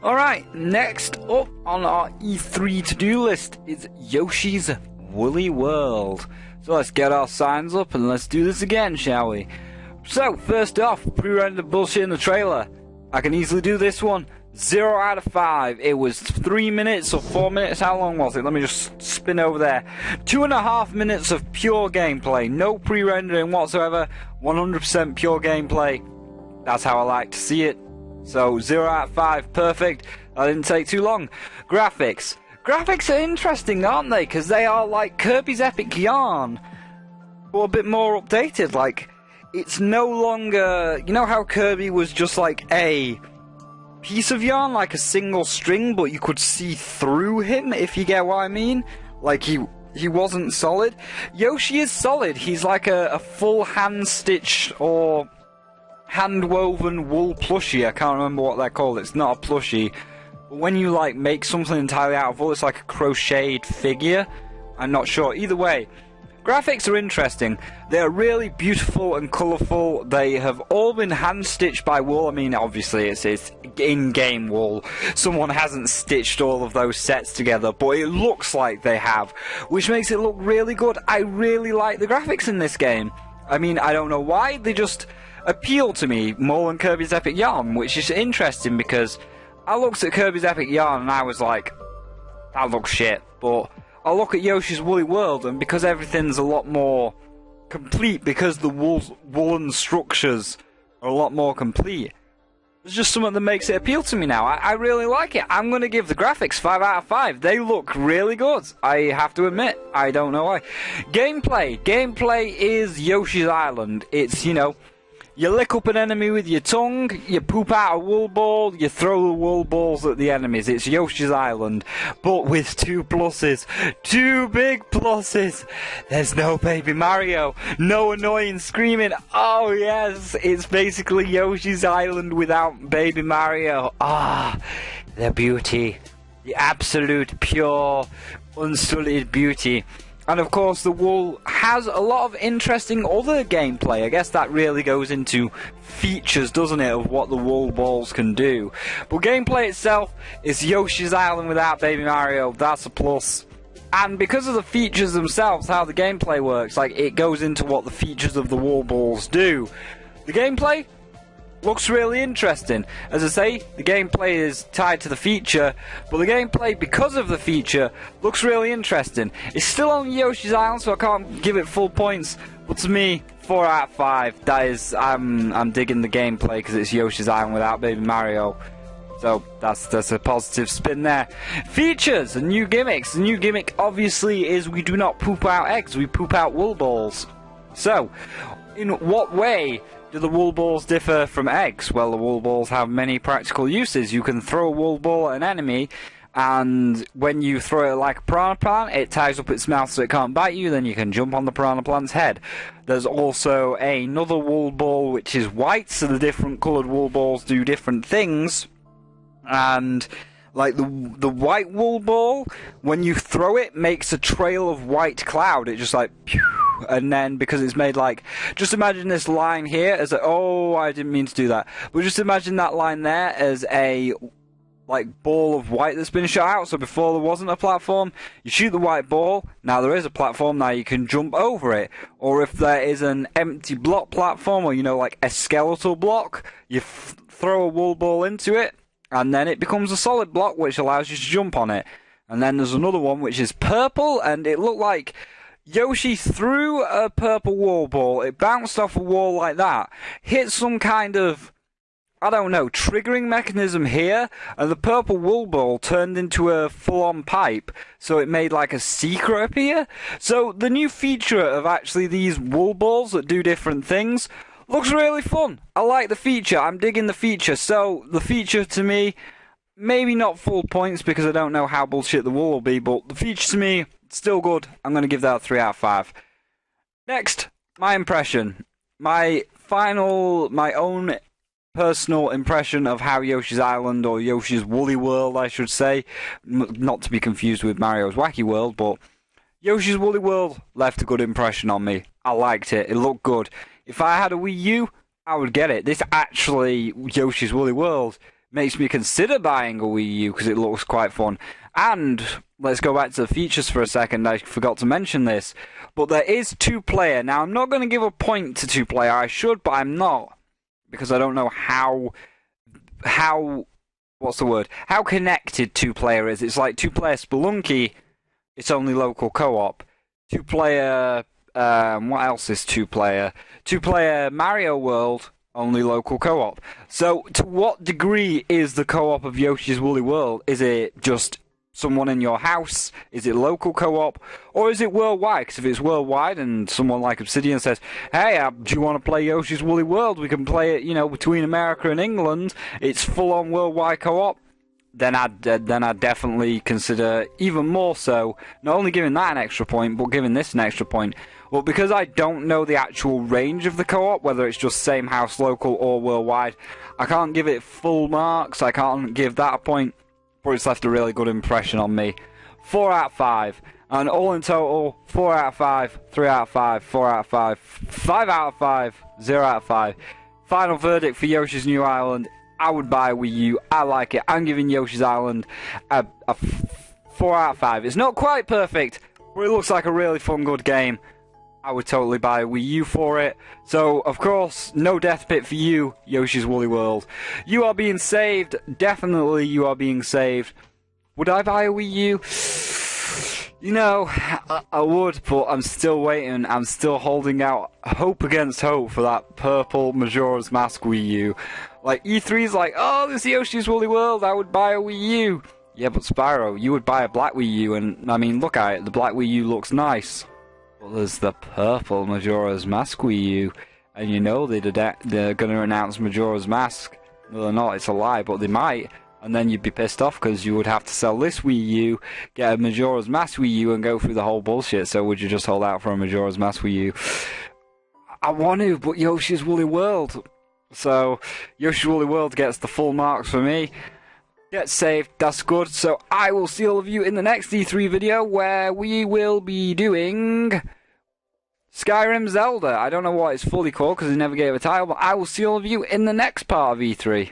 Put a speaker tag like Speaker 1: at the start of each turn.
Speaker 1: Alright, next up on our E3 to-do list is Yoshi's Woolly World. So let's get our signs up and let's do this again, shall we? So, first off, pre-rendered bullshit in the trailer. I can easily do this one. 0 out of 5. It was 3 minutes or 4 minutes. How long was it? Let me just spin over there. 2.5 minutes of pure gameplay. No pre-rendering whatsoever. 100% pure gameplay. That's how I like to see it. So 0 out of 5, perfect. That didn't take too long. Graphics. Graphics are interesting, aren't they? Because they are like Kirby's Epic Yarn, but a bit more updated. Like, it's no longer... You know how Kirby was just like a piece of yarn, like a single string, but you could see through him, if you get what I mean? Like, he wasn't solid. Yoshi is solid. He's like a full hand-stitched or hand-woven wool plushie. I can't remember what they're called. It's not a plushie. But when you like make something entirely out of wool, it's like a crocheted figure. I'm not sure. Either way, graphics are interesting. They're really beautiful and colourful. They have all been hand-stitched by wool. I mean, obviously it's in-game wool. Someone hasn't stitched all of those sets together, but it looks like they have, which makes it look really good. I really like the graphics in this game. I mean, I don't know why. They just appeal to me more than Kirby's Epic Yarn, which is interesting because I looked at Kirby's Epic Yarn and I was like, that looks shit. But I look at Yoshi's Woolly World, and because everything's a lot more complete, because the woolen structures are a lot more complete, there's just something that makes it appeal to me now. I really like it. I'm going to give the graphics 5 out of 5. They look really good, I have to admit. I don't know why. Gameplay. Gameplay is Yoshi's Island. It's, you know, you lick up an enemy with your tongue, you poop out a wool ball, you throw the wool balls at the enemies. It's Yoshi's Island, but with 2 pluses. 2 big pluses. There's no Baby Mario, no annoying screaming. Oh yes, it's basically Yoshi's Island without Baby Mario. Ah, the beauty. The absolute pure, unsullied beauty. And of course the wool has a lot of interesting other gameplay. I guess that really goes into features, doesn't it, of what the wool balls can do. But gameplay itself is Yoshi's Island without Baby Mario. That's a plus. And because of the features themselves, how the gameplay works, like it goes into what the features of the wool balls do. The gameplay looks really interesting. As I say, the gameplay is tied to the feature, but the gameplay, because of the feature, looks really interesting. It's still on Yoshi's Island, so I can't give it full points, but to me, 4 out of 5. That is, I'm digging the gameplay because it's Yoshi's Island without Baby Mario. So that's a positive spin there. Features and new gimmicks. The new gimmick obviously is we do not poop out eggs, we poop out wool balls. So, in what way do the wool balls differ from eggs? Well, the wool balls have many practical uses. You can throw a wool ball at an enemy, and when you throw it like a piranha plant, it ties up its mouth so it can't bite you, then you can jump on the piranha plant's head. There's also another wool ball which is white, so the different coloured wool balls do different things. And like the white wool ball, when you throw it, makes a trail of white cloud. It just like... Pew, and then because it's made like, just imagine this line here as a, oh, I didn't mean to do that, but just imagine that line there as a like ball of white that's been shot out. So before there wasn't a platform, you shoot the white ball, now there is a platform, now you can jump over it. Or if there is an empty block platform, or you know, like a skeletal block, you throw a wool ball into it and then it becomes a solid block which allows you to jump on it. And then there's another one which is purple, and it looked like Yoshi threw a purple wool ball, it bounced off a wall like that, hit some kind of, I don't know, triggering mechanism here, and the purple wool ball turned into a full-on pipe, so it made like a secret appear. So the new feature of actually these wool balls that do different things looks really fun. I like the feature, I'm digging the feature. So the feature to me, maybe not full points because I don't know how bullshit the wool will be, but the feature to me, still good. I'm going to give that 3 out of 5. Next, my impression. My own personal impression of how Yoshi's Island, or Yoshi's Woolly World, I should say, not to be confused with Mario's Wacky World, but Yoshi's Woolly World left a good impression on me. I liked it. It looked good. If I had a Wii U, I would get it. This actually, Yoshi's Woolly World, makes me consider buying a Wii U because it looks quite fun. And let's go back to the features for a second. I forgot to mention this, but there is 2-player. Now, I'm not going to give a point to 2-player. I should, but I'm not, because I don't know how what's the word? How connected 2-player is. It's like 2-player Spelunky, it's only local co-op. 2-player, what else is 2-player? 2-player Mario World, only local co-op. So, to what degree is the co-op of Yoshi's Woolly World? Is it just someone in your house? Is it local co-op? Or is it worldwide? Because if it's worldwide and someone like Obsidian says, hey, do you want to play Yoshi's Woolly World? We can play it, between America and England. It's full-on worldwide co-op. Then I'd definitely consider even more so, not only giving that an extra point, but giving this an extra point. Well, because I don't know the actual range of the co-op, whether it's just same house, local, or worldwide, I can't give it full marks. I can't give that a point, but it's left a really good impression on me. 4 out of 5. And all in total, 4 out of 5, 3 out of 5, 4 out of 5, 5 out of 5, 0 out of 5. Final verdict for Yoshi's New Island. I would buy a Wii U. I like it. I'm giving Yoshi's Island a 4 out of 5. It's not quite perfect, but it looks like a really fun, good game. I would totally buy a Wii U for it. So, of course, no death pit for you, Yoshi's Woolly World. You are being saved. Definitely you are being saved. Would I buy a Wii U? I would, but I'm still waiting. I'm still holding out hope against hope for that purple Majora's Mask Wii U. Like, E3's like, oh, this is Yoshi's Woolly World, I would buy a Wii U. Yeah, but Spyro, you would buy a black Wii U, and, I mean, look at it, the black Wii U looks nice. But there's the purple Majora's Mask Wii U, and they're going to announce Majora's Mask. Well, they're not, it's a lie, but they might. And then you'd be pissed off because you would have to sell this Wii U, get a Majora's Mask Wii U, and go through the whole bullshit. So would you just hold out for a Majora's Mask Wii U? I want to, but Yoshi's Woolly World. So, Yoshi's Woolly World gets the full marks for me. Get saved, that's good. So, I will see all of you in the next E3 video where we will be doing Skyrim Zelda. I don't know what it's fully called because they never gave a title, but I will see all of you in the next part of E3.